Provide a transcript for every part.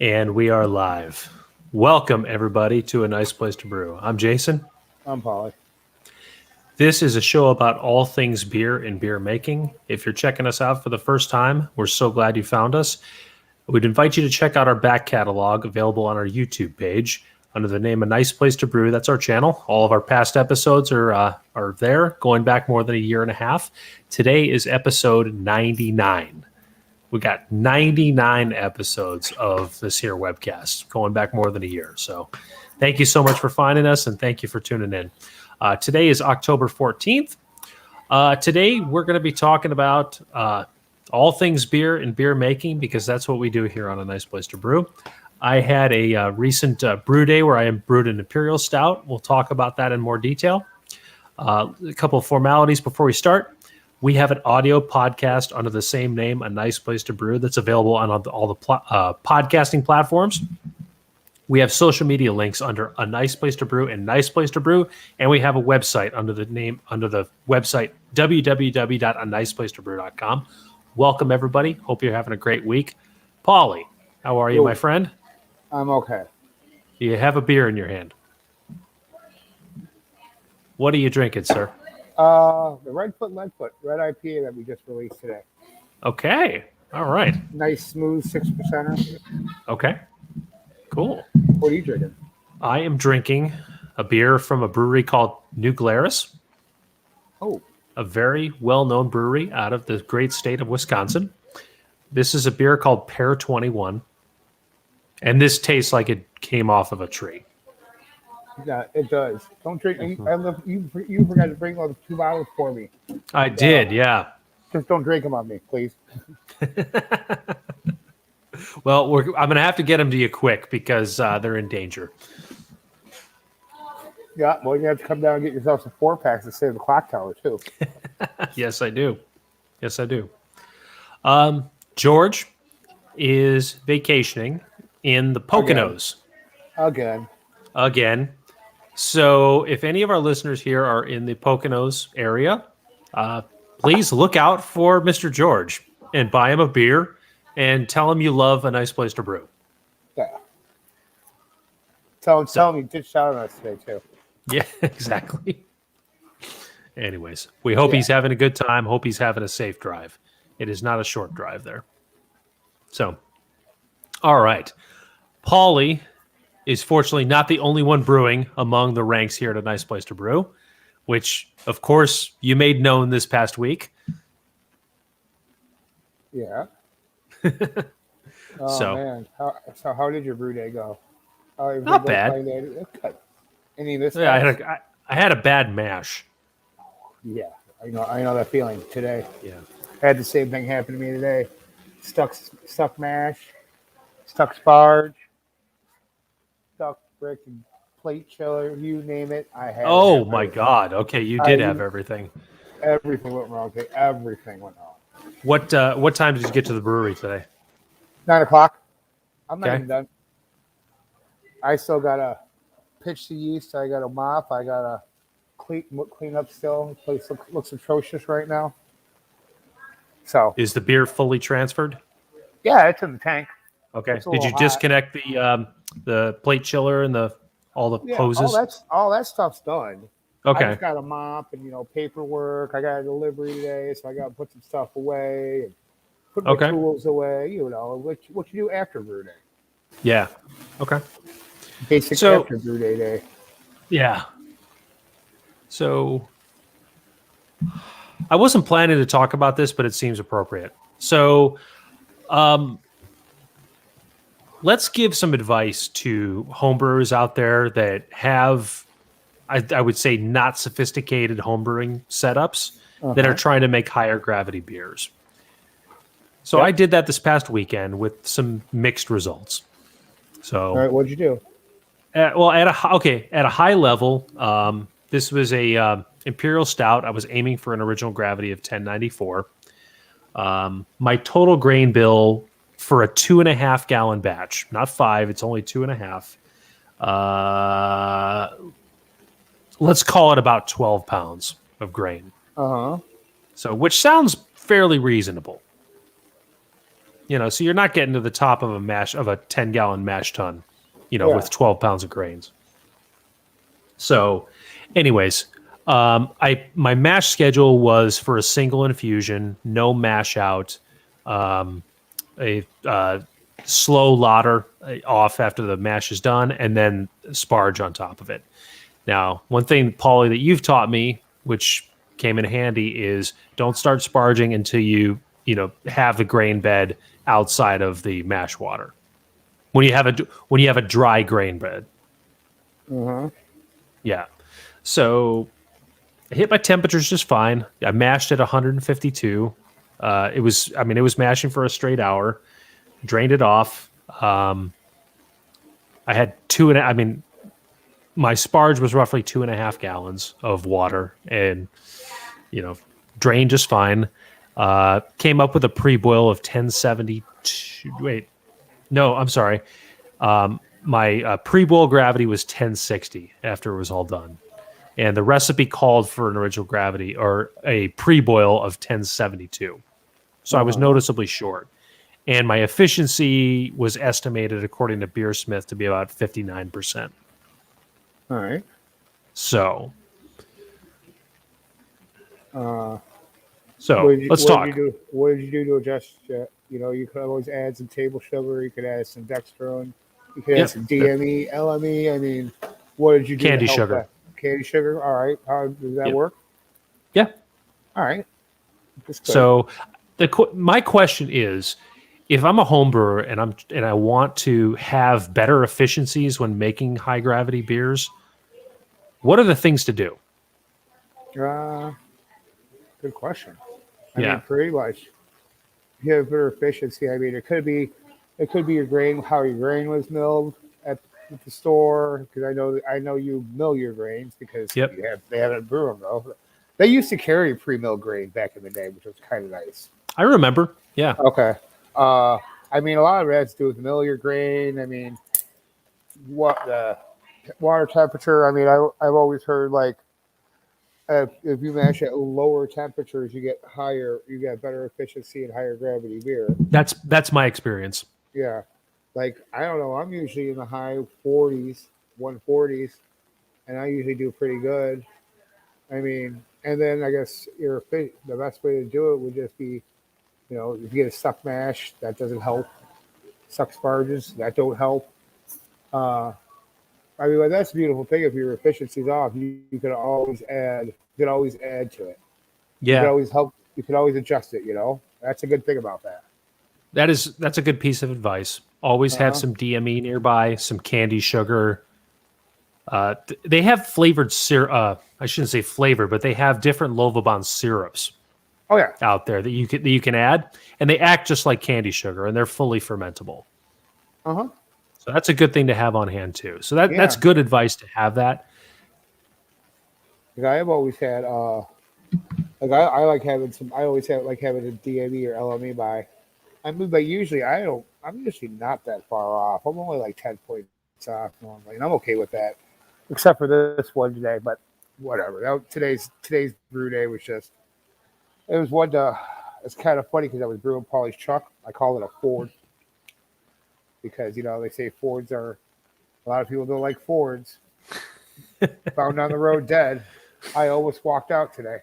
And we are live. Welcome, everybody, to A Nice Place to Brew. I'm Jason. I'm Pauly. This is a show about all things beer and beer making. If you're checking us out for the first time, we're so glad you found us. We'd invite you to check out our back catalog available on our YouTube page under the name A Nice Place to Brew. That's our channel. All of our past episodes are there, going back more than a year and a half. Today is episode 99. We got 99 episodes of this here webcast, going back more than a year. So thank you so much for finding us, and thank you for tuning in. Today is October 14th. Today we're going to be talking about all things beer and beer making, because that's what we do here on A Nice Place to Brew. I had a recent brew day where I brewed an imperial stout. We'll talk about that in more detail. A couple of formalities before we start. We have an audio podcast under the same name, A Nice Place to Brew, that's available on all the podcasting platforms. We have social media links under A Nice Place to Brew and Nice Place to Brew, and we have a website under the website www.aniceplacetobrew.com. Welcome, everybody. Hope you're having a great week. Pauly, how are you, my friend? I'm okay. You have a beer in your hand. What are you drinking, sir? The Redfoot Leadfoot Red IPA that we just released today. Okay. All right. Nice, smooth 6%er. Okay. Cool. What are you drinking? I am drinking a beer from a brewery called New Glarus. Oh. A very well-known brewery out of the great state of Wisconsin. This is a beer called Pear 21. And this tastes like it came off of a tree. Yeah, it does. Don't drink. I love you. You forgot to bring all the 2 bottles for me. I did, yeah. Just don't drink them on me, please. Well, I'm going to have to get them to you quick because they're in danger. Yeah, well, you have to come down and get yourself some 4-packs to save the clock tower, too. Yes, I do. Yes, I do. George is vacationing in the Poconos. Again. So if any of our listeners here are in the Poconos area, please look out for Mr. George and buy him a beer and tell him you love A Nice Place to Brew. Yeah. Tell him you did shout at us today, too. Yeah, exactly. Anyways, we hope he's having a good time. Hope he's having a safe drive. It is not a short drive there. So, all right. Pauly is fortunately not the only one brewing among the ranks here at A Nice Place to Brew, which, of course, you made known this past week. Yeah. So, man. How did your brew day go? Not bad. Any of this? Yeah, I had a bad mash. Yeah, I know that feeling today. Yeah. I had the same thing happen to me today. Stuck mash, stuck sparge, stuck freaking plate chiller, you name it. I had. Oh my God! Okay, you did have everything. Everything went wrong. Okay, everything went wrong. What time did you get to the brewery today? 9 o'clock. I'm not even done. I still gotta pitch the yeast. I gotta mop. I gotta clean up still. The place looks atrocious right now. So is the beer fully transferred? Yeah, it's in the tank. Okay. Did you disconnect the plate chiller and all the hoses? All that stuff's done. Okay. I just got a mop and paperwork. I got a delivery today, so I got to put some stuff away and put my tools away. What you do after brew day. Yeah. Okay. Basic after brew day. Yeah. So I wasn't planning to talk about this, but it seems appropriate. So let's give some advice to homebrewers out there that have, I would say, not sophisticated homebrewing setups that are trying to make higher gravity beers. So I did that this past weekend with some mixed results. So, all right, what'd you do? At a high level, this was a imperial stout. I was aiming for an original gravity of 1094. My total grain bill for a 2.5 gallon batch, not 5, it's only 2.5. Let's call it about 12 pounds of grain. So, which sounds fairly reasonable. So you're not getting to the top of a 10-gallon mash tun, Yeah. with 12 pounds of grains. So, anyways, my mash schedule was for a single infusion, no mash out, a slow lauter off after the mash is done, and then sparge on top of it. Now, one thing, Pauly, that you've taught me, which came in handy, is don't start sparging until you have the grain bed outside of the mash water. When you have a dry grain bed. Mm-hmm. Yeah. So I hit my temperatures just fine. I mashed at 152. It was mashing for a straight hour. Drained it off. I had my sparge was roughly 2.5 gallons of water, and drained just fine. Came up with a pre-boil of 1072. Wait, no, I'm sorry. My pre-boil gravity was 1060 after it was all done. And the recipe called for an original gravity or a pre-boil of 1072. So I was noticeably short. And my efficiency was estimated, according to Beersmith, to be about 59%. All right. So, What let's talk. What did you do to adjust? You could always add some table sugar. You could add some dextrose. You could add some DME, LME. I mean, what did you do? Candy sugar. That? Candy sugar. All right. How does that work? Yeah. All right. So, my question is, if I'm a home brewer and I want to have better efficiencies when making high gravity beers, what are the things to do? Good question. I Yeah. mean, pretty much. If you have better efficiency, I mean, it could be your grain, how your grain was milled at the store. Because I know you mill your grains because they have it at Brewer though. They used to carry pre-milled grain back in the day, which was kind of nice. I remember. Yeah. Okay. I mean, a lot of it has to do with mill your grain. I mean, what the water temperature. I mean, I've always heard like if you mash at lower temperatures, you get better efficiency and higher gravity beer. That's my experience. Yeah. Like, I don't know, I'm usually in the high 40s, 140s, and I usually do pretty good. I mean, and then I guess the best way to do it would just be, if you get a stuck mash, that doesn't help. Stuck sparges, that don't help. I mean, that's the beautiful thing. If your efficiency's off, you can always add. You can always add to it. Yeah. You can always help. You can always adjust it. That's a good thing about that. That's a good piece of advice. Always have some DME nearby, some candy sugar. They have flavored syrup. I shouldn't say flavored, but they have different Lovabond syrups. Oh yeah, out there that you can add, and they act just like candy sugar, and they're fully fermentable. So that's a good thing to have on hand too. So that's good advice to have that. I've always had I like having some. I always have like having a DME or LME by. I mean, but usually I'm usually not that far off. I'm only like 10 points off normally, and I'm okay with that, except for this one today. But whatever. Today's brew day was just. It was one. It's kind of funny because I was brewing Pauly's truck. I call it a Ford because they say Fords are. A lot of people don't like Fords. Found on the road dead. I almost walked out today.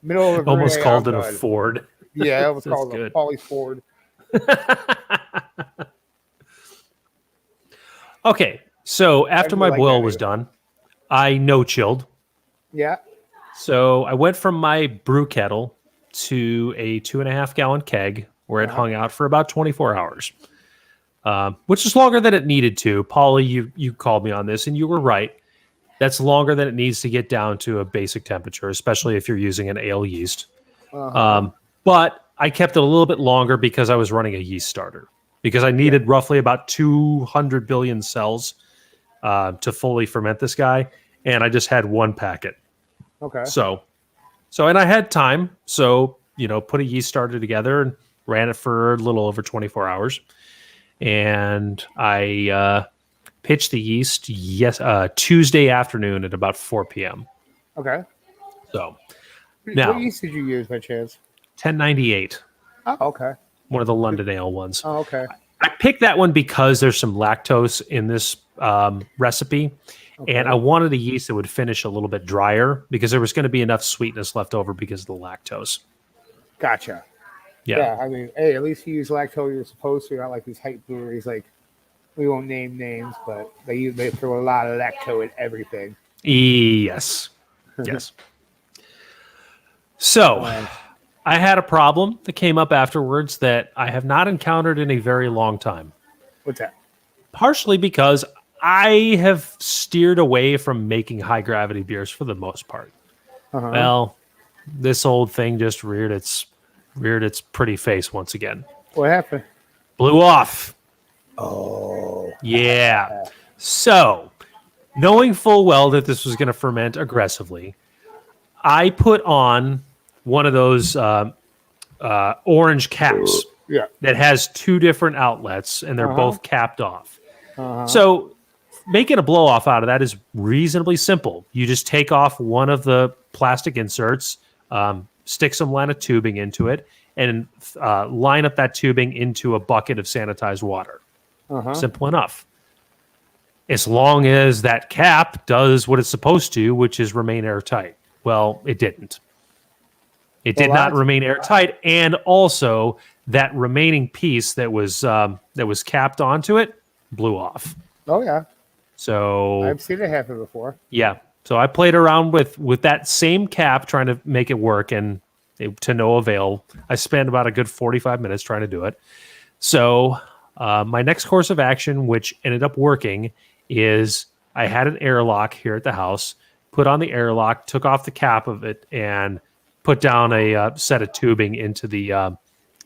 Middle of the almost day, called it a Ford. Yeah, I almost called it a Pauly's Ford. Okay, so after my boil was done, I no-chilled. Yeah. So I went from my brew kettle to a 2.5-gallon keg where it hung out for about 24 hours, which is longer than it needed to. Pauly, you called me on this, and you were right. That's longer than it needs to get down to a basic temperature, especially if you're using an ale yeast. But I kept it a little bit longer because I was running a yeast starter, because I needed roughly about 200 billion cells to fully ferment this guy, and I just had one packet. Okay. So, and I had time. So, put a yeast starter together and ran it for a little over 24 hours. And I pitched the yeast Tuesday afternoon at about 4 p.m. Okay. So, now. What yeast did you use by chance? 1098. Oh, okay. one of the London Ale ones. Oh, okay. I picked that one because there's some lactose in this recipe, and I wanted a yeast that would finish a little bit drier because there was going to be enough sweetness left over because of the lactose. Gotcha. Yeah, I mean, hey, at least you use lactose you're supposed to, not like these hype breweries. Like, we won't name names, but they throw a lot of lactose in everything. Yes. Yes. So, I had a problem that came up afterwards that I have not encountered in a very long time. What's that? Partially because I have steered away from making high gravity beers for the most part. Well, this old thing just reared its pretty face once again. What happened? Blew off. Oh. Yeah. So, knowing full well that this was going to ferment aggressively, I put on one of those orange caps that has two different outlets, and they're both capped off. So making a blow off out of that is reasonably simple. You just take off one of the plastic inserts, stick some line of tubing into it, and line up that tubing into a bucket of sanitized water. Simple enough. As long as that cap does what it's supposed to, which is remain airtight. Well, it didn't. It did not remain airtight, and also that remaining piece that was capped onto it blew off. Oh yeah. So I've seen it happen before. Yeah. So I played around with that same cap trying to make it work, and to no avail. I spent about a good 45 minutes trying to do it. So my next course of action, which ended up working, is I had an airlock here at the house. Put on the airlock, took off the cap of it, and put down a set of tubing into the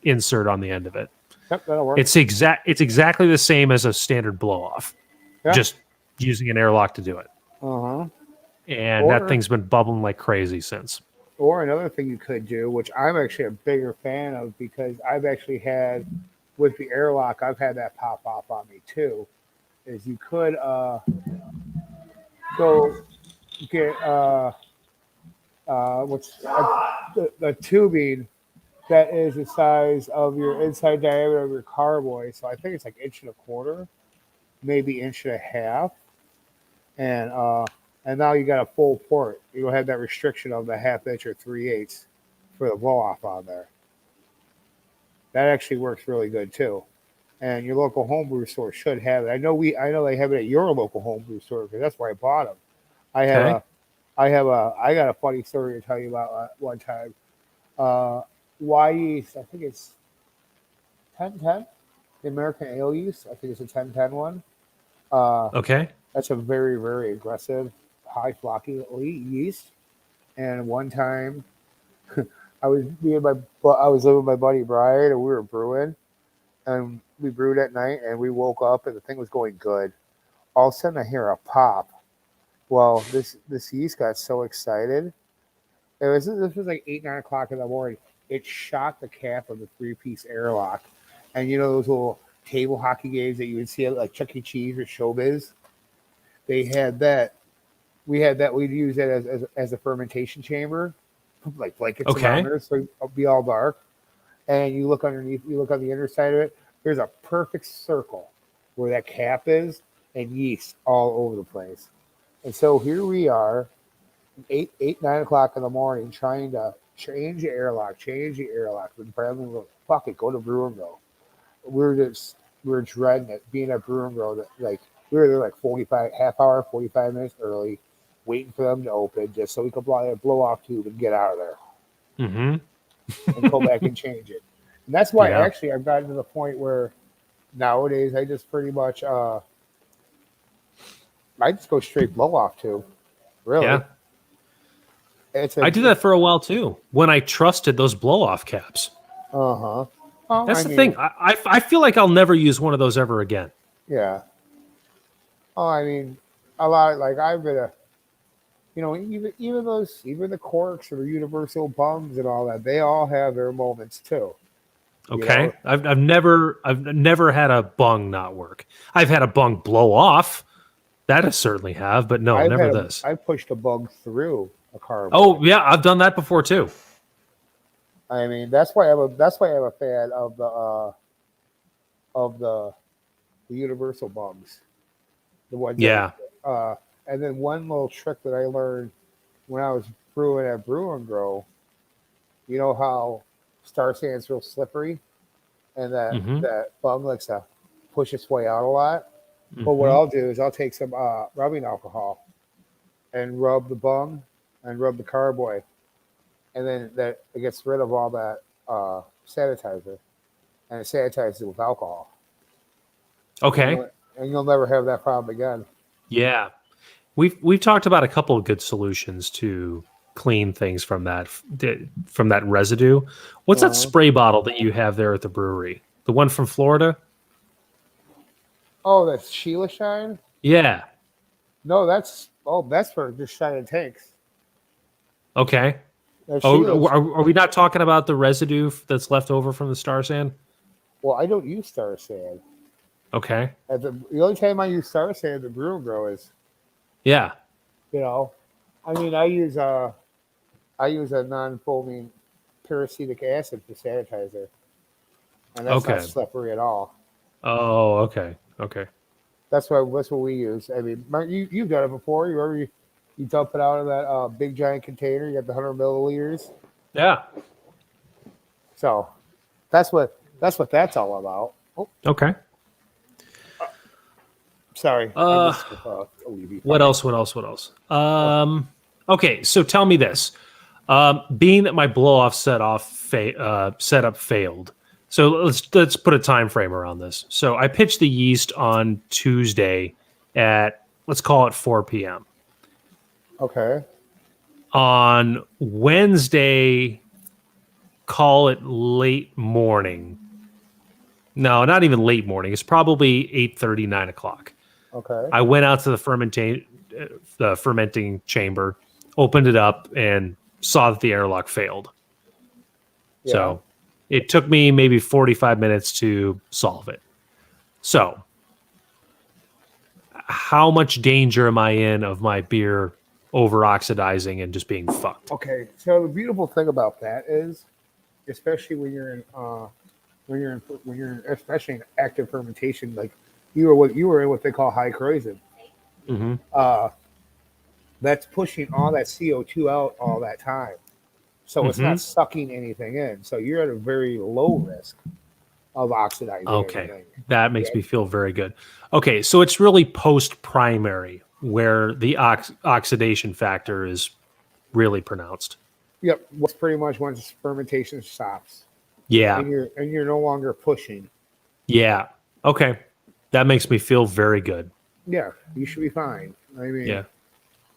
insert on the end of it. Yep, that'll work. It's exactly the same as a standard blow off, just using an airlock to do it. And that thing's been bubbling like crazy since. Or another thing you could do, which I'm actually a bigger fan of, because I've actually had with the airlock, I've had that pop off on me too. Is you could go get the tubing that is the size of your inside diameter of your carboy. So I think it's like 1.25 inches, maybe 1.5 inches, and now you got a full port. You don't have that restriction of the 1/2 inch or 3/8 for the blow off on there. That actually works really good too. And your local homebrew store should have it. I know they have it at your local homebrew store because that's where I bought them. I got a funny story to tell you about one time. Yeast, I think it's 1010, the American Ale yeast. I think it's a 1010 one. Okay. That's a very, very aggressive, high flocky yeast. And one time, I was living with my buddy Brian, and we were brewing, and we brewed at night, and we woke up, and the thing was going good. All of a sudden, I hear a pop. Well, this yeast got so excited. This was like 8, 9 o'clock in the morning. It shot the cap of the 3-piece airlock, and you know those little table hockey games that you would see at like Chuck E. Cheese or Showbiz. They had that. We had that. We'd use that as a fermentation chamber, like blankets around there, so it'll be all dark. And you look underneath. You look on the underside of it. There's a perfect circle where that cap is, and yeast all over the place. And so here we are, 8, 9 o'clock in the morning, trying to change the airlock. With Bradley, fuck it, go to Brew and Go. We're dreading it, being at Brew and Go. Like we were there like 45 minutes early, waiting for them to open, just so we could blow off tube and get out of there. And go back and change it. And that's why actually I've gotten to the point where nowadays I just pretty much I just go straight blow off tube. Really? Yeah. I did that for a while too. When I trusted those blow off caps. Well, that's the thing. I feel like I'll never use one of those ever again. Yeah. Oh, I mean, a lot. Like I've been even the corks or the universal bungs and all that. They all have their moments too. Okay. You know? I've never had a bung not work. I've had a bung blow off. That I certainly have, but no, never this. I pushed a bung through a carboy. Oh yeah, I've done that before too. I mean, that's why I'm a fan of the universal bungs, the ones that. Yeah. And then one little trick that I learned when I was brewing at Brew and Grow, you know how Star Sand's real slippery, and Mm-hmm. that bung likes to push its way out a lot. But what Mm-hmm. I'll do is I'll take some rubbing alcohol and rub the bung and rub the carboy, and then that it gets rid of all that sanitizer, and it sanitizes it with alcohol. And Okay. you'll never have that problem again. Yeah. We've talked about a couple of good solutions to clean things from that residue. What's that Uh, spray bottle that you have there at the brewery? The one from Florida? oh, that's Sheila Shine. Yeah. No, that's for just shining tanks. Okay. That's Oh, Sheila's. are we not talking about the residue that's left over from the Star Sand? Well, I don't use Star Sand. Okay. The only time I use Star Sand at the Brew and Grow is, Yeah. you know, I mean, I use a non-foaming peracetic acid for sanitizer, and that's not Okay. slippery at all. Oh, okay. Okay. That's what we use. I mean, you've done it before. You dump it out of that big giant container. You got the 100 milliliters. Yeah. So that's what that's all about. Oh, Okay. sorry. Uh, I just alleviate. what else? What else? What else? Okay. So tell me this. Being that my blow off setup failed, so let's put a time frame around this. So I pitched the yeast on Tuesday at, let's call it 4 p.m. Okay. On Wednesday, call it late morning. No, not even late morning. It's probably 8:30, 9 o'clock. Okay. I went out to the fermenting chamber, opened it up, and saw that the airlock failed. Yeah. So it took me maybe 45 minutes to solve it. So how much danger am I in of my beer over oxidizing and just being fucked? Okay. So the beautiful thing about that is, especially when you're in, especially in active fermentation, like you were in what they call high corrosion. Mm-hmm. That's pushing all that CO2 out all that time. So it's Mm-hmm. not sucking anything in. So you're at a very low risk of oxidizing Okay. anything. That makes me feel very good. Okay. So it's really post primary where the oxidation factor is really pronounced. Yep. What's pretty much once fermentation stops Yeah. and you're no longer pushing. Yeah. Okay. That makes me feel very good. Yeah, you should be fine. Yeah.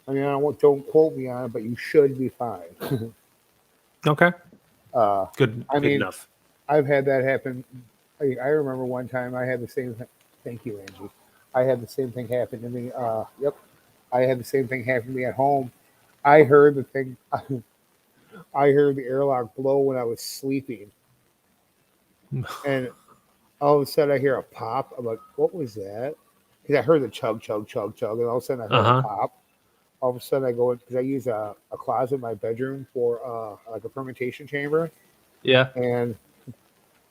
Don't quote me on it, but you should be fine. Okay. uh, Good. I Good mean, enough. I've had that happen. I remember one time I had the same thing. Thank you, Angie. I had the same thing happen to me. Yep. I had the same thing happen to me at home. I heard the thing. I heard the airlock blow when I was sleeping, and all of a sudden I hear a pop. I'm like, "What was that?" Because I heard the chug, chug, chug, chug, and all of a sudden I heard a pop. All of a sudden I go in because I use a closet in my bedroom for like a fermentation chamber, Yeah. and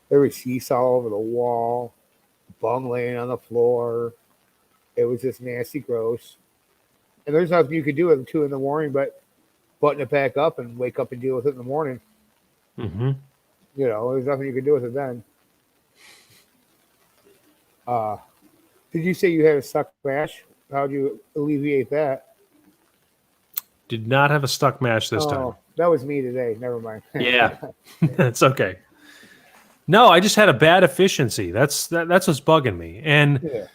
there was yeast all over the wall, bung laying on the floor. It was just nasty, gross. And there's nothing you could do at 2 a.m. but button it back up and wake up and deal with it in the morning. Mm-hmm. There's nothing you could do with it then. Did you say you had a stuck mash? How'd you alleviate that? Did not have a stuck mash this time. That was me today. Never mind. Yeah. That's okay. No, I just had a bad efficiency. That's what's bugging me. And Yeah.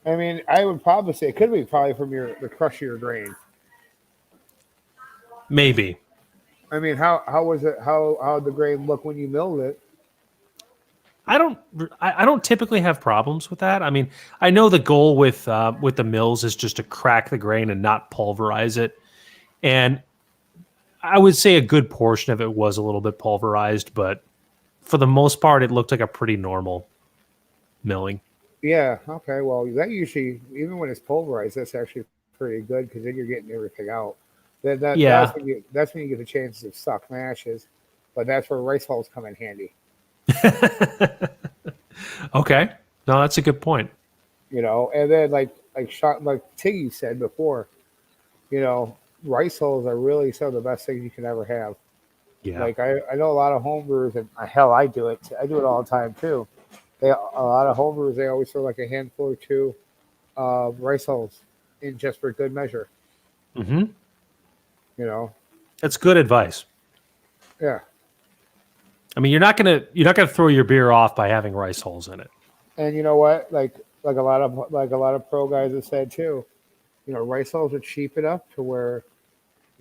I mean, I would probably say it could be probably from the crush of your grain. maybe. I mean, how was it? How'd the grain look when you milled it? I don't typically have problems with that. I mean, I know the goal with the mills is just to crack the grain and not pulverize it. And I would say a good portion of it was a little bit pulverized, but for the most part, it looked like a pretty normal milling. Yeah. Okay. Well, that usually, even when it's pulverized, that's actually pretty good because then you're getting everything out. Then Yeah. that's when you get the chances of suck mashes, but that's where rice hulls come in handy. Okay. No, that's a good point. And then like Tiggy said before, you know, rice hulls are really some of the best things you can ever have. Yeah. Like I know a lot of homebrewers, and hell, I do it. I do it all the time too. A lot of homebrewers, they always throw like a handful or two rice hulls in just for good measure. Hmm. You know, That's good advice. yeah. I mean, you're not gonna throw your beer off by having rice holes in it. And you know what? Like a lot of pro guys have said too. Rice hulls are cheap enough to where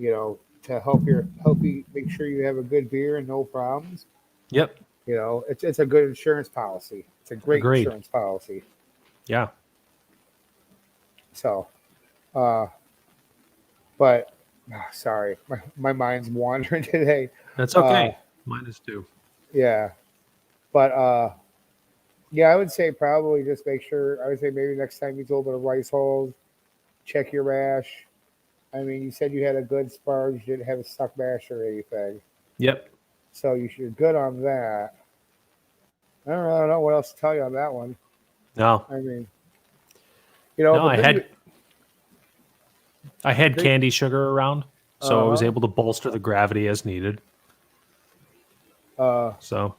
to help you make sure you have a good beer and no problems. Yep. It's a good insurance policy. It's a great Agreed. insurance policy. Yeah. So, uh, but sorry, my mind's wandering today. That's Uh, okay. Mine is too. yeah, but yeah, I would say probably just make sure. I would say maybe next time you do a little bit of rice holes, check your mash. I mean, you said you had a good sparge, you didn't have a suck mash or anything, Yep. so you're good on that. I don't really know what else to tell you on that one. No. I mean, No, the thing. I had candy sugar around, so I was Uh able to bolster the gravity as needed. huh. So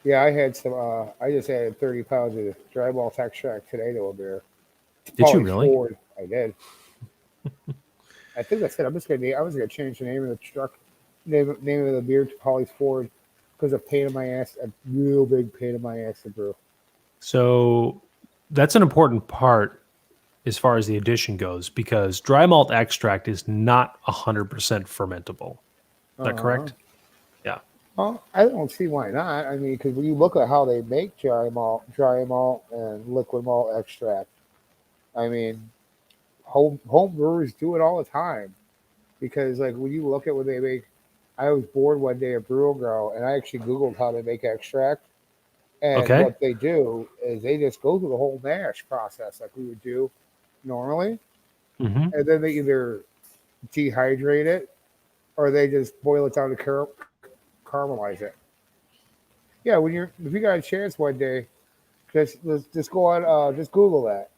Yeah, I had some. I just added 30 pounds of dry malt extract today to a beer. did you Pauly's really? Ford. I did. I think that's it. I was gonna change the name of the truck, name of the beer to Pauly's Ford because a pain in my ass, a real big pain in my ass to brew. So that's an important part as far as the addition goes because dry malt extract is not 100% fermentable. Is that Uh, correct? Yeah. well, I don't see why not. I mean, because when you look at how they make dry malt and liquid malt extract, I mean, home brewers do it all the time. Because like when you look at what they make, I was bored one day at Brew and Grow, and I actually Googled how they make extract. And Okay. what they do is they just go through the whole mash process like we would do normally, Hmm. and then they either dehydrate it or they just boil it down to caramelize it. Yeah, if you got a chance one day, just go on, just Google that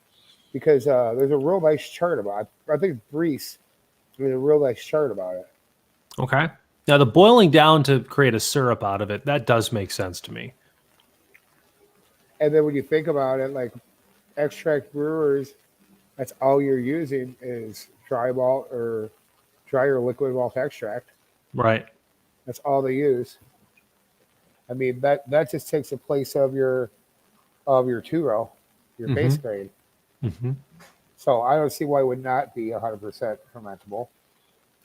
because there's a real nice chart about it. I think Brees. There's a real nice chart about it. Okay. Now the boiling down to create a syrup out of it, that does make sense to me. And then when you think about it, like extract brewers, that's all you're using is dry or liquid malt extract. Right. That's all they use. I mean that just takes the place of your two row, your base Hmm. grade. Hmm. So I don't see why it would not be 100% fermentable.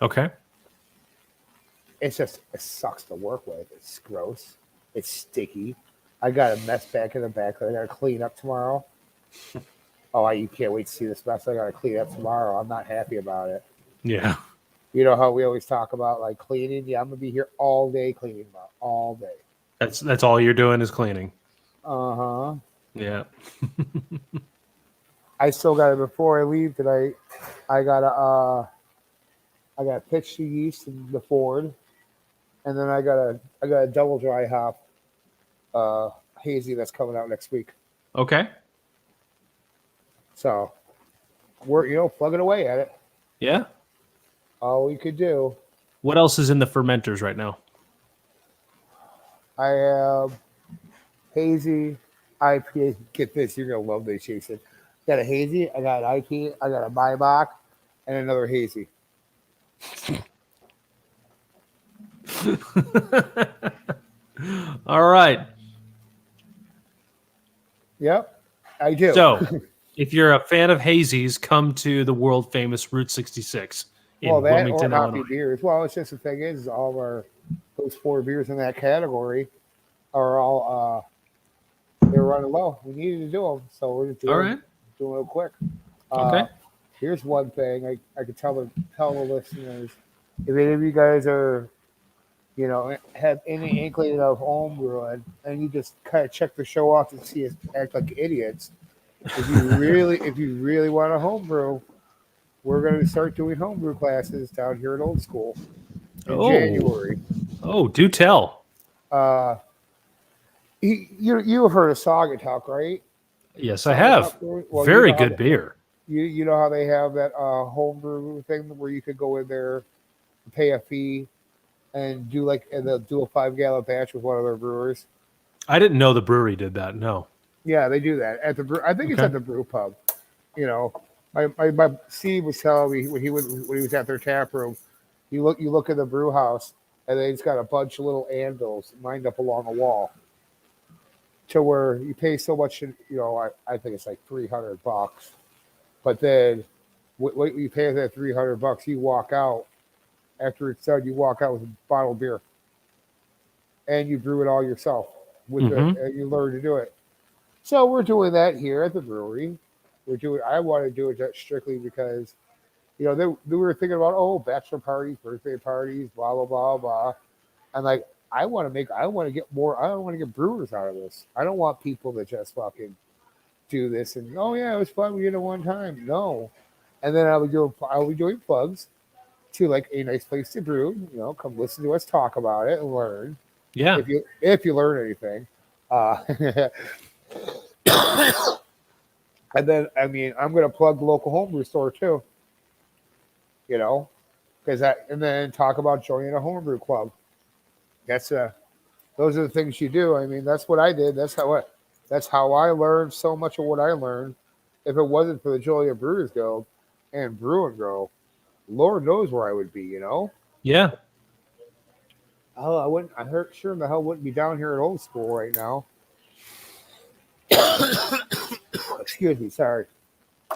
Okay. It sucks to work with. It's gross. It's sticky. I got a mess back in the back that I got to clean up tomorrow. Oh, you can't wait to see this mess. I got to clean up tomorrow. I'm not happy about it. Yeah. You know how we always talk about like cleaning? Yeah, I'm gonna be here all day cleaning all day. That's all you're doing is cleaning. Uh huh. Yeah. I still got it before I leave tonight. I gotta pitch the yeast in the Ford, and then I got a double dry hop hazy that's coming out next week. Okay. So we're plugging away at it. Yeah. All we could do. What else is in the fermenters right now? I have hazy IPA. Get this, you're gonna love this, Jason. Got a hazy. I got an IPA. I got a Maibach, and another hazy. All right. Yep, I do. So, if you're a fan of hazies, come to the world famous Route 66 Well, in that or Wilmington, hoppy Illinois. beers. Well, it's just the thing is all of those four beers in that category are all they're running low. We needed to do them, so we're just All right. doing it real quick. Okay. Here's one thing I could tell the listeners: if any of you guys are have any inkling of home brewing, and you just kind of check the show off and see us act like idiots. If you really want to home brew, we're going to start doing homebrew classes down here at Old School in Oh, January. oh, do tell. Uh, you have heard of Saugatuck, right? Yes, I Saugatuck have. Brewing? Well, Very good beer. you know how they have that homebrew thing where you could go in there, pay a fee, and they'll do a 5 gallon batch with one of their brewers. I didn't know the brewery did that. No. Yeah, they do that at the brew. I think it's Okay. at the brew pub. You know, my Steve was telling me when he was at their tap room. You look at the brew house, and it's got a bunch of little anvils lined up along a wall. To where you pay so much, I think it's like $300. But then, what you pay that $300, you walk out. After it's done, you walk out with a bottle of beer, and you brew it all yourself. And you learn to do it. So we're doing that here at the brewery. I want to do it just strictly because, they were thinking about bachelor parties, birthday parties, blah blah blah blah. And like, I want to get more. I don't want to get brewers out of this. I don't want people that just fucking do this and it was fun. We did it one time. No, and then I'll be doing plugs to like a nice place to brew. Come listen to us talk about it and learn. Yeah. If you learn anything. And then, I'm going to plug the local homebrew store too. And then talk about joining a homebrew club. Those are the things you do. That's what I did. That's how I learned so much of what I learned. If it wasn't for the Joliet Brewers Guild and Brew and Grow, Lord knows where I would be. Yeah. Oh, I wouldn't. Sure in the hell wouldn't be down here at Old School right now. Excuse me, sorry.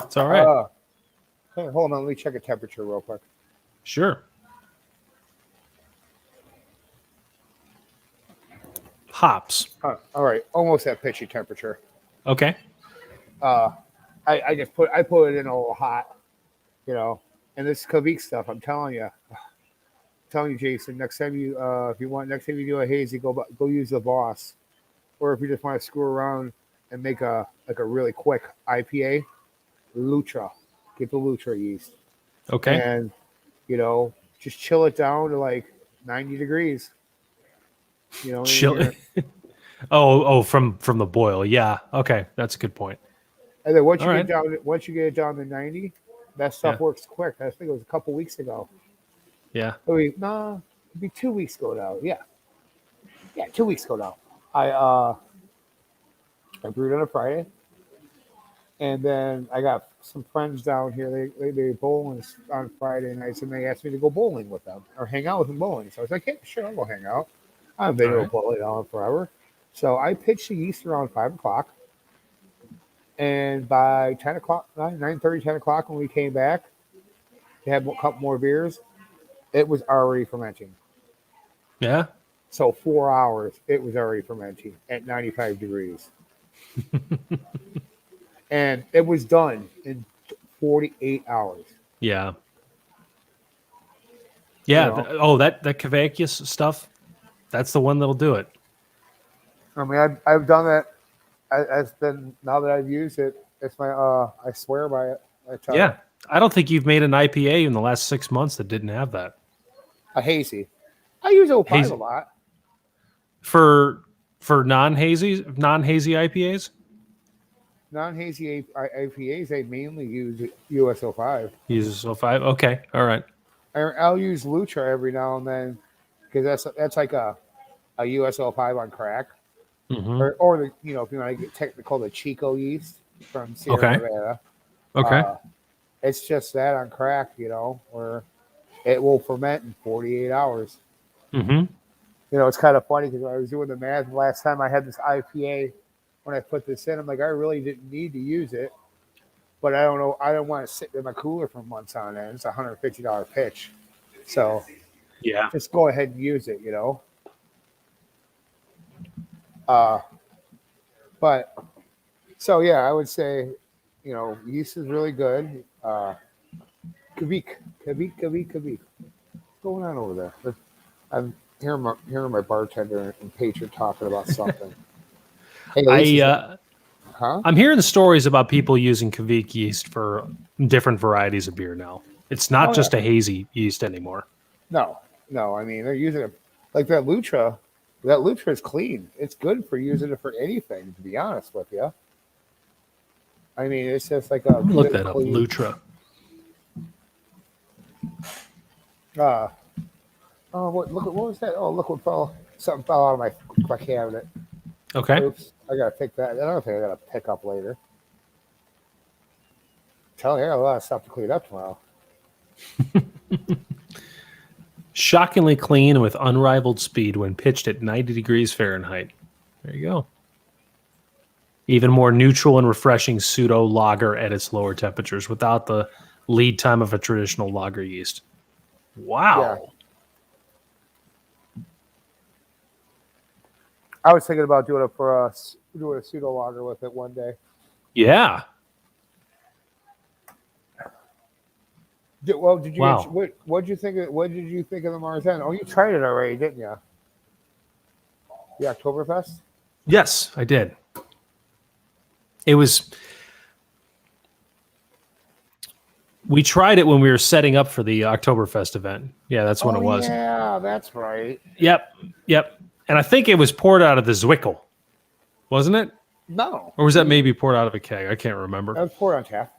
It's all right. Hey, hold on, let me check a temperature real quick. Sure. Hops. All right, almost at pitchy temperature. Okay. I put it in a little hot, and this Kavik stuff. I'm telling you, Jason. Next time you do a hazy, go use the Boss, or if you just want to screw around and make a really quick IPA, Lutra. Get the Lutra yeast. Okay. And just chill it down to like 90 degrees. Chill. From the boil. Yeah. Okay, that's a good point. And then once you get it down to 90, that stuff works quick. I think it was a couple weeks ago. Yeah. It'd be 2 weeks ago now. Yeah, 2 weeks ago now. I brewed on a Friday, and then I got some friends down here. They bowling on Friday nights, and they asked me to go bowling with them or hang out with them bowling. So I was like, "Hey, sure, I'll go hang out. I've been to a bowling alley forever." So I pitched the yeast around 5:00, and by 10:00, 9:30, 10:00, when we came back to have a couple more beers, it was already fermenting. Yeah. So 4 hours, it was already fermenting at 95 degrees. And it was done in 48 hours. Yeah. Yeah. That Kavakius stuff, that's the one that'll do it. I've done that. It's been, now that I've used it, it's my, I swear by it. I don't think you've made an IPA in the last 6 months that didn't have that. A hazy. I use 05 a lot. For non-hazy IPAs? Non-hazy IPAs, I mainly use US 05. Uses 05? Okay. All right. I'll use Lutra every now and then because that's like a US 05 on crack. Mm-hmm. Or if you want to get technical, the Chico yeast from Sierra Nevada. Okay. It's just that on crack, where it will ferment in 48 hours. Mm-hmm. It's kind of funny because I was doing the math last time I had this IPA. When I put this in, I'm like, I really didn't need to use it, but I don't know. I don't want to sit in my cooler for months on end. It's a $150 pitch, so just go ahead and use it. But so I would say, yeast is really good. Kavik. What's going on over there? I'm hearing my bartender and patron talking about something. Hey, Huh? I'm hearing stories about people using Kvik yeast for different varieties of beer now. It's not just a hazy yeast anymore. No. I mean, they're using it like that Lutra. That Lutra is clean. It's good for using it for anything, to be honest with you. I mean, it's just like a Look good, that up, clean. Lutra. What was that? Oh, look what something fell out of my cabinet. Okay. Oops, I gotta pick that. Another thing I gotta pick up later. Tell you, I got a lot of stuff to clean up tomorrow. Shockingly clean with unrivaled speed when pitched at 90 degrees Fahrenheit. There you go. Even more neutral and refreshing pseudo lager at its lower temperatures without the lead time of a traditional lager yeast. Wow. Yeah. I was thinking about doing a pseudo lager with it one day. Yeah. Did you? Wow. What did you think of the Marzen? Oh, you tried it already, didn't you? The Oktoberfest. Yes, I did. It was. We tried it when we were setting up for the Oktoberfest event. Yeah, that's when it was. Yeah, that's right. Yep. And I think it was poured out of the Zwickel, wasn't it? No. Or was that maybe poured out of a keg? I can't remember. That was poured on tap.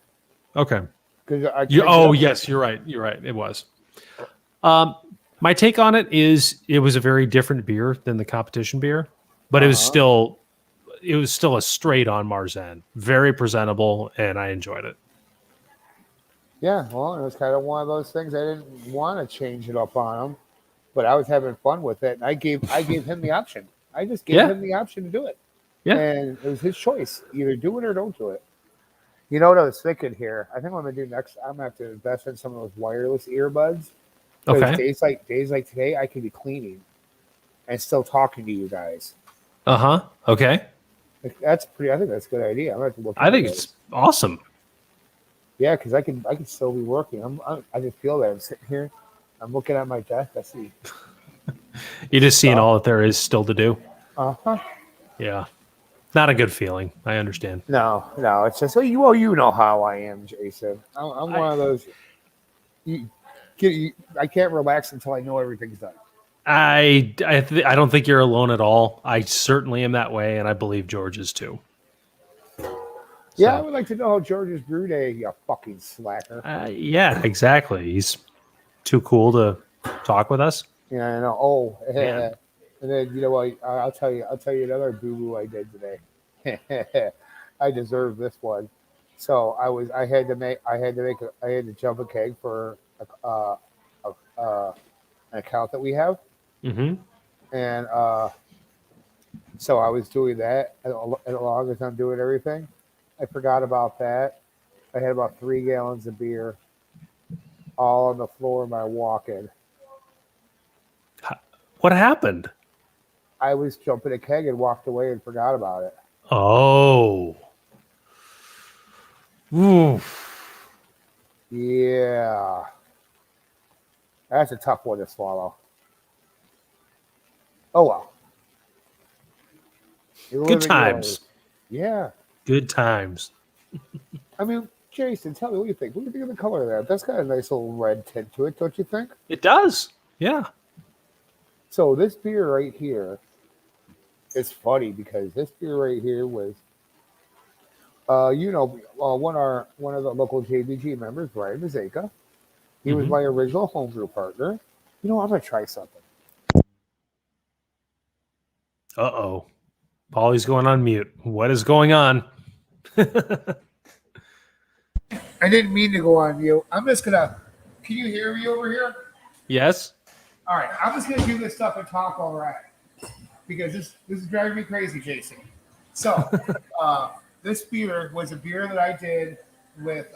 Okay. Yes, you're right. You're right. It was. My take on it is it was a very different beer than the competition beer, but it was still a straight on Marzen. Very presentable, and I enjoyed it. Yeah, well, it was kind of one of those things. I didn't want to change it up on him, but I was having fun with it, and I gave him the option. I just gave him the option to do it. Yeah. And it was his choice. Either do it or don't do it. You know what I was thinking here? I think what I'm going to do next, I'm going to have to invest in some of those wireless earbuds. Okay. Days like today, I could be cleaning and still talking to you guys. Okay. I think that's a good idea. I'm going to have to look. I think it's awesome. Yeah, because I can still be working. I just feel that I'm sitting here. I'm looking at my desk. I see. You're just seeing all that there is still to do. Yeah. Not a good feeling. I understand. No. It's just you know how I am, Jason. I'm one of those. I can't relax until I know everything's done. I don't think you're alone at all. I certainly am that way, and I believe George is too. Yeah, I would like to know how George's brew day, you fucking slacker. Yeah, exactly. He's too cool to talk with us. Yeah, I know. Oh, yeah. And then you know what? I'll tell you another boo-boo I did today. I deserve this one. So I had to jump a keg for an account that we have. Mm-hmm. And so I was doing that, and as long as I'm doing everything, I forgot about that. I had about 3 gallons of beer all on the floor of my walk-in. What happened? I was jumping a keg and walked away and forgot about it. Oh. Oof. Yeah. That's a tough one to swallow. Oh, well. Good times. Yeah. Good times. I mean, Jason, tell me what you think. What do you think of the color of that? That's got a nice little red tint to it, don't you think? It does. Yeah. So this beer right here, it's funny because this beer right here was, one of the local JBG members, Brian Mazeka. He was my original homebrew partner. You know, I'm gonna try something. Uh-oh. Pauly's going on mute. What is going on? I didn't mean to go on mute. I'm just gonna. Can you hear me over here? Yes. All right. I'm just gonna do this stuff and talk while we're at it because this is driving me crazy, Jason. So, this beer was a beer that I did with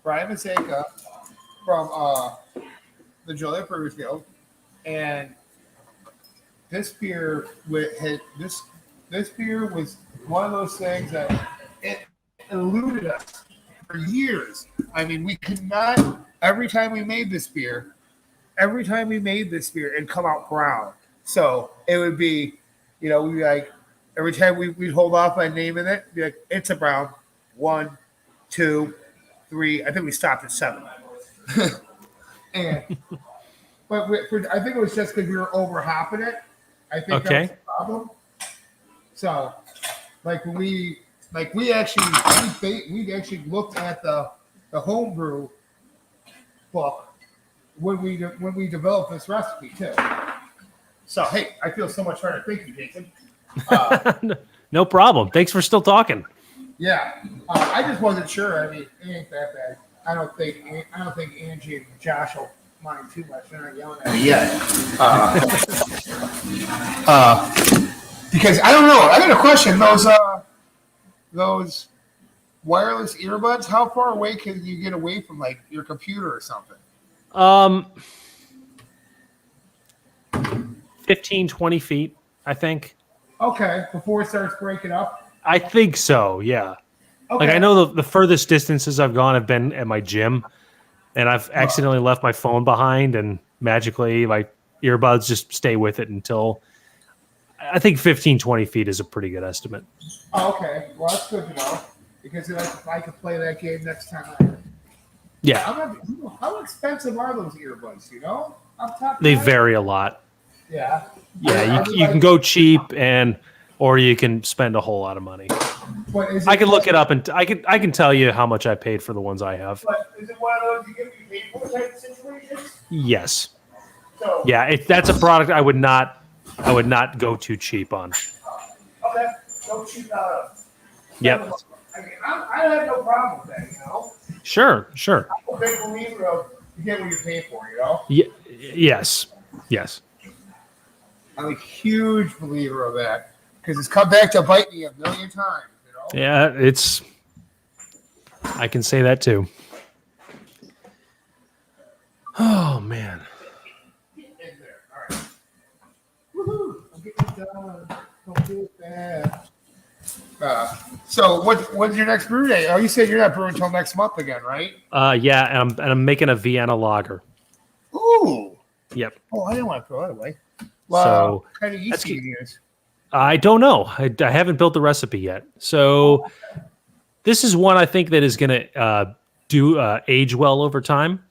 Brian Mazeka from the Joliet Brewers Guild, and this beer this beer was one of those things that it eluded us for years. I mean, we could not. Every time we made this beer, it'd come out brown. So it would be, we'd be like, every time we'd hold off by naming it, be like, it's a brown. 1, 2, 3. I think we stopped at 7. and but I think it was just because we were over hopping it. I think that was the problem. So, like when we actually looked at the homebrew book when we developed this recipe too. So hey, I feel so much better. Thank you, Jason. No problem. Thanks for still talking. Yeah, I just wasn't sure. I mean, it ain't that bad. I don't think Angie and Josh will mind too much. They're not yelling at me yet. Because I don't know. I got a question. Those wireless earbuds. How far away can you get away from like your computer or something? 15, 20 feet, I think. Okay, before it starts breaking up? I think so, yeah. Okay. Like, I know the furthest distances I've gone have been at my gym, and I've accidentally left my phone behind, and magically my earbuds just stay with it until, I think 15, 20 feet is a pretty good estimate. Oh, okay. Well, that's good to know, because I could play that game next time. Yeah. How expensive are those earbuds, you know? They vary a lot. Yeah. Yeah, you can go cheap or you can spend a whole lot of money. I can look it up and I can tell you how much I paid for the ones I have. But is it one of those you get what you paid for type situations? Yes. So, yeah, that's a product I would not go too cheap on. Okay, go cheap out. Yep. I mean, I have no problem with that, you know. Sure. I'm a big believer of you get what you pay for, you know. Yes. I'm a huge believer of that because it's come back to bite me a million times. You know? Yeah, I can say that too. Oh man. Get in there. All right. Woohoo! I'm getting done. Don't do it bad. So when's your next brew day? Oh, you said you're not brewing until next month again, right? Yeah, and I'm making a Vienna Lager. Ooh. Yep. Oh, I didn't want to throw that away. Well, so what kind of yeast do you use? I don't know. I haven't built the recipe yet. So this is one I think that is going to age well over time,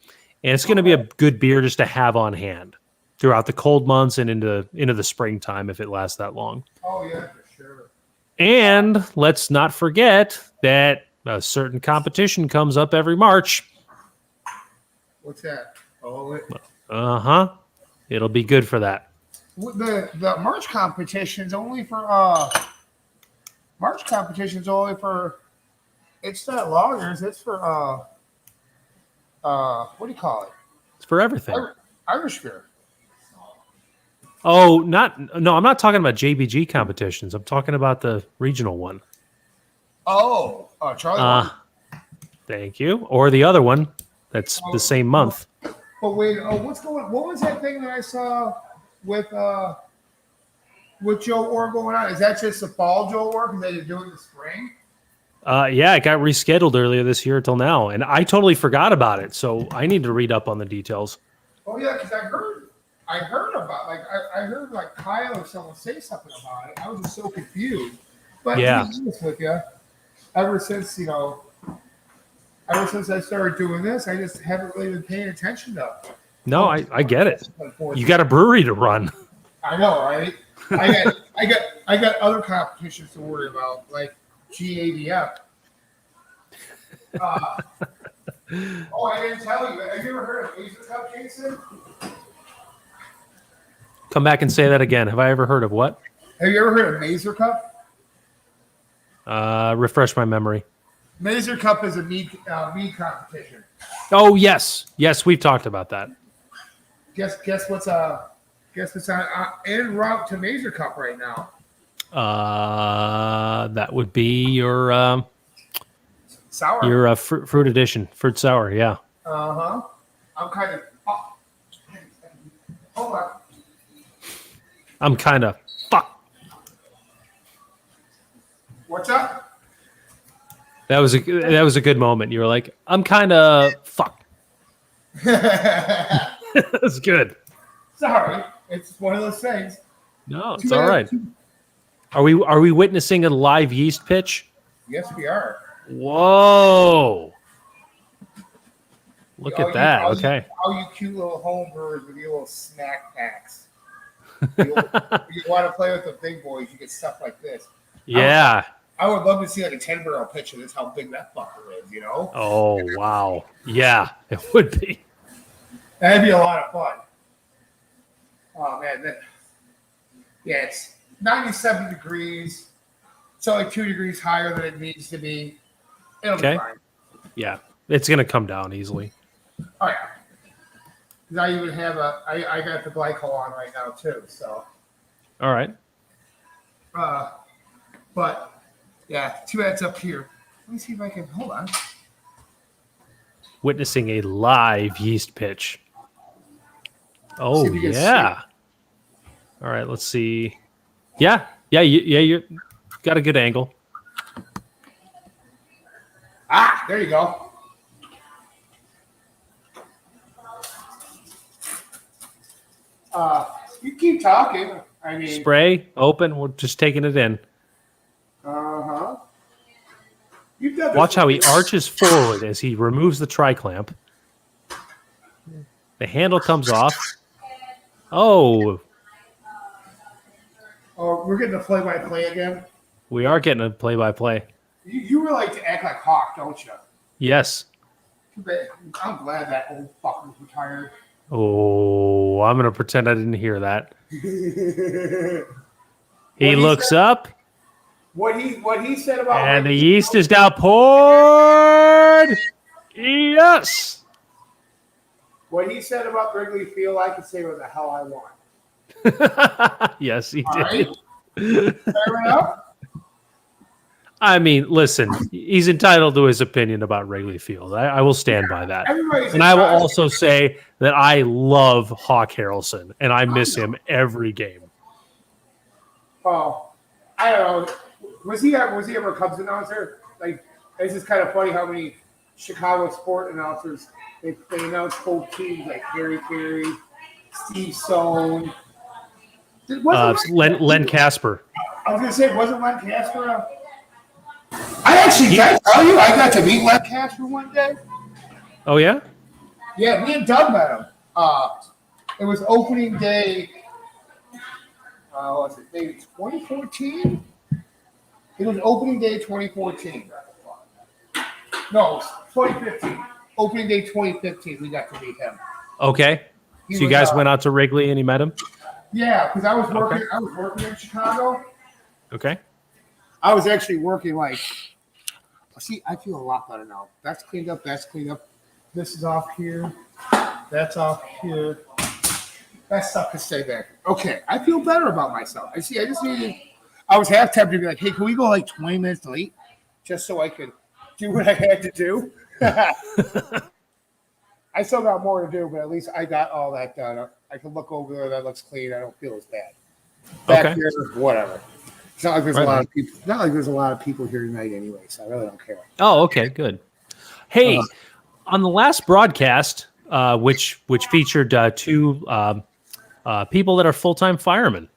and it's going to be a good beer just to have on hand throughout the cold months and into the springtime if it lasts that long. Oh yeah, for sure. And let's not forget that a certain competition comes up every March. What's that? Oh, It'll be good for that. The March competition's only for it's not lagers, it's for what do you call it? It's for everything. Irish beer. Oh, I'm not talking about JBG competitions. I'm talking about the regional one. Oh, Charlie. Thank you. Or the other one that's the same month. But wait, what was that thing that I saw with Joe Orr going on? Is that just the fall Joe Orr because they do it in the spring? Yeah, it got rescheduled earlier this year till now, and I totally forgot about it. So I need to read up on the details. Oh yeah, because I heard about I heard like Kyle or someone say something about it. I was just so confused. But yeah, to be honest with you, ever since I started doing this, I just haven't really been paying attention to it. No, I get it. You got a brewery to run. I know, right? I got other competitions to worry about, like GABF. I didn't tell you. Have you ever heard of Hazy Cup, Jason? Come back and say that again. Have I ever heard of what? Have you ever heard of Mazer Cup? Refresh my memory. Mazer Cup is a mead competition. Oh yes, we've talked about that. Guess what's on en route to Mazer Cup right now? That would be your sour. Your fruit edition, fruit sour. Yeah. I'm kind of. Hold on. I'm kind of fuck. What's up? That was a good moment. You were like, I'm kind of fuck. That's good. Sorry, it's one of those things. No, it's all right. Are we witnessing a live yeast pitch? Yes, we are. Whoa! Look at that. Okay. All you cute little home brewers with your little snack packs. You want to play with the big boys, you get stuff like this. Yeah. I would love to see like a 10-barrel pitch of this, how big that fucker is, you know? Oh, wow. Yeah, it would be. That'd be a lot of fun. Oh, man. Yeah, it's 97 degrees. It's only 2 degrees higher than it needs to be. It'll be fine. Yeah, it's going to come down easily. Oh, yeah. I even have I got the glycol on right now, too, so. All right. But, yeah, 2 heads up here. Let me see if I can, hold on. Witnessing a live yeast pitch. Oh, yeah. All right, let's see. Yeah, you got a good angle. Ah, there you go. You keep talking. I mean, spray open. We're just taking it in. Uh-huh. Watch how he arches forward as he removes the tri-clamp. The handle comes off. Oh. Oh, we're getting a play-by-play again? We are getting a play-by-play. You really like to act like Hawk, don't you? Yes. I'm glad that old fucker's retired. Oh, I'm going to pretend I didn't hear that. He looks up. What he said about... And the yeast is now poured. Yes. What he said about Wrigley Field, I can say what the hell I want. Yes, he All did. Right. Fair enough. I mean, listen, he's entitled to his opinion about Wrigley Field. I will stand by that. And I will also say that I love Hawk Harrelson, and I miss him every game. Oh, I don't know. Was he ever a Cubs announcer? Like, it's just kind of funny how many Chicago sport announcers they announce whole teams like Harry Carey, Steve Sohn. Len Casper. I was going to say, wasn't Len Casper? I actually got to tell you, I got to meet Len Casper one day. Oh, yeah? Yeah, me and Doug met him. It was opening day, was it maybe 2014? It was opening day 2014. No, it was 2015. Opening day 2015, we got to meet him. Okay. So you guys went out to Wrigley and you met him? Yeah, because I was working. Okay. I was working in Chicago. Okay. I was actually working like. See, I feel a lot better now. That's cleaned up. That's cleaned up. This is off here. That's off here. That stuff can stay back. Okay, I feel better about myself. I just needed. I was half tempted to be like, "Hey, can we go like 20 minutes late, just so I could do what I had to do?" I still got more to do, but at least I got all that done. I can look over there. That looks clean. I don't feel as bad. Back here, whatever. It's not like there's a lot of people. Not like there's a lot of people here tonight anyway, so I really don't care. Oh, okay, good. Hey, on the last broadcast, which featured two people that are full-time firemen,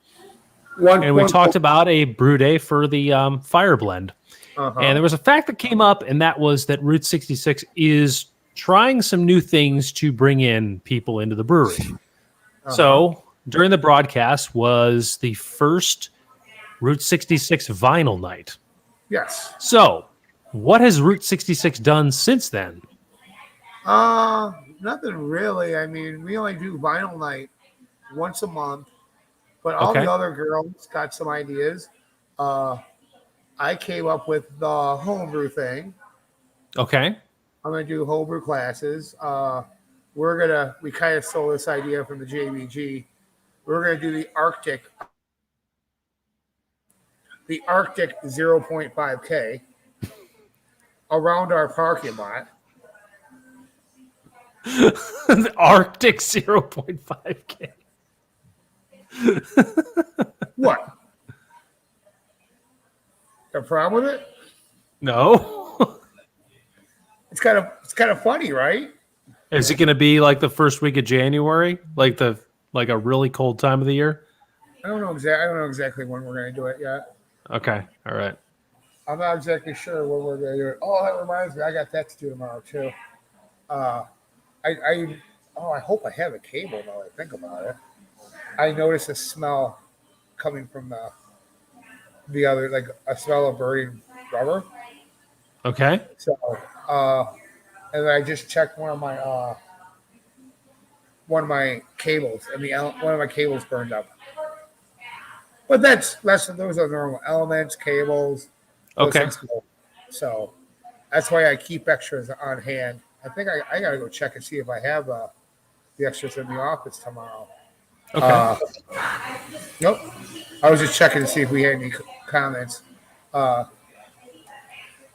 and we talked about a brew day for the fire blend, and there was a fact that came up, and that was that Route 66 is trying some new things to bring in people into the brewery. So during the broadcast was the first Route 66 vinyl night. Yes. So what has Route 66 done since then? Nothing really. I mean, we only do vinyl night once a month, but all the other girls got some ideas. I came up with the homebrew thing. Okay. I'm going to do homebrew classes. We kind of stole this idea from the JBG. We're going to do the Arctic 0.5K around our parking lot. The Arctic 0.5K. What? Got a problem with it? No. It's kind of funny, right? Is it going to be like the first week of January, like a really cold time of the year? I don't know exactly when we're going to do it yet. Okay. All right. I'm not exactly sure what we're going to do. Oh, that reminds me. I got that to do tomorrow, too. Uh, I hope I have a cable now that I think about it. I noticed a smell coming from the other, like a smell of burning rubber. Okay. So, uh, and I just checked one of my cables, and one of my cables burned up. But those are normal elements, cables, those Okay. things go. So that's why I keep extras on hand. I think I got to go check and see if I have the extras in the office tomorrow. Okay. Nope. I was just checking to see if we had any comments. Uh,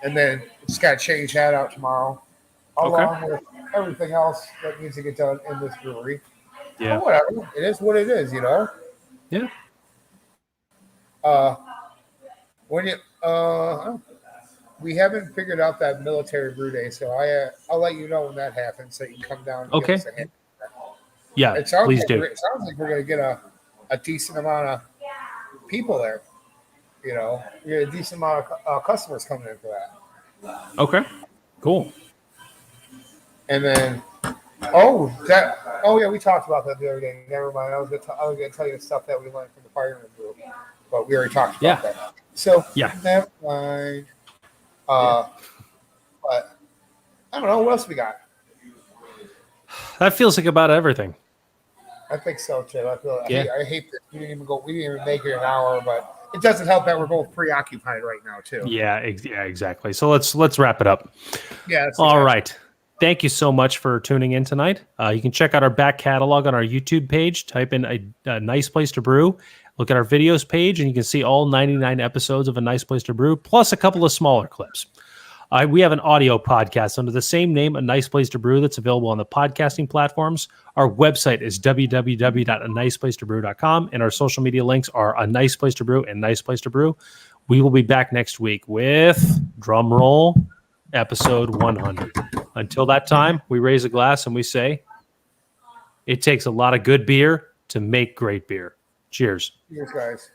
and then just got to change that out tomorrow, Okay. along with everything else that needs to get done in this brewery. Yeah. But whatever. It is what it is, Yeah. Uh, when you we haven't figured out that military brew day, so I'll let you know when that happens, so you can come down and give Okay. us a hand. Yeah. It sounds Please like do. we're going to get a decent amount of people there. We get a decent amount of customers coming in for that. Okay. Cool. And then, we talked about that the other day. Never mind. I was going to tell you the stuff that we learned from the fireman group, but we already talked about that. So never mind. But I don't know what else we got. That feels like about everything. I think so too. I hate that we didn't even make it an hour, but it doesn't help that we're both preoccupied right now too. Yeah, exactly. So let's wrap it up. Yeah. All right. Thank you so much for tuning in tonight. You can check out our back catalog on our YouTube page. Type in a nice place to brew. Look at our videos page, and you can see all 99 episodes of A Nice Place to Brew, plus a couple of smaller clips. We have an audio podcast under the same name, A Nice Place to Brew, that's available on the podcasting platforms. Our website is www.aniceplacetobrew.com, and our social media links are A Nice Place to Brew and Nice Place to Brew. We will be back next week with, drum roll, episode 100. Until that time, we raise a glass and we say, it takes a lot of good beer to make great beer. Cheers. Cheers, guys.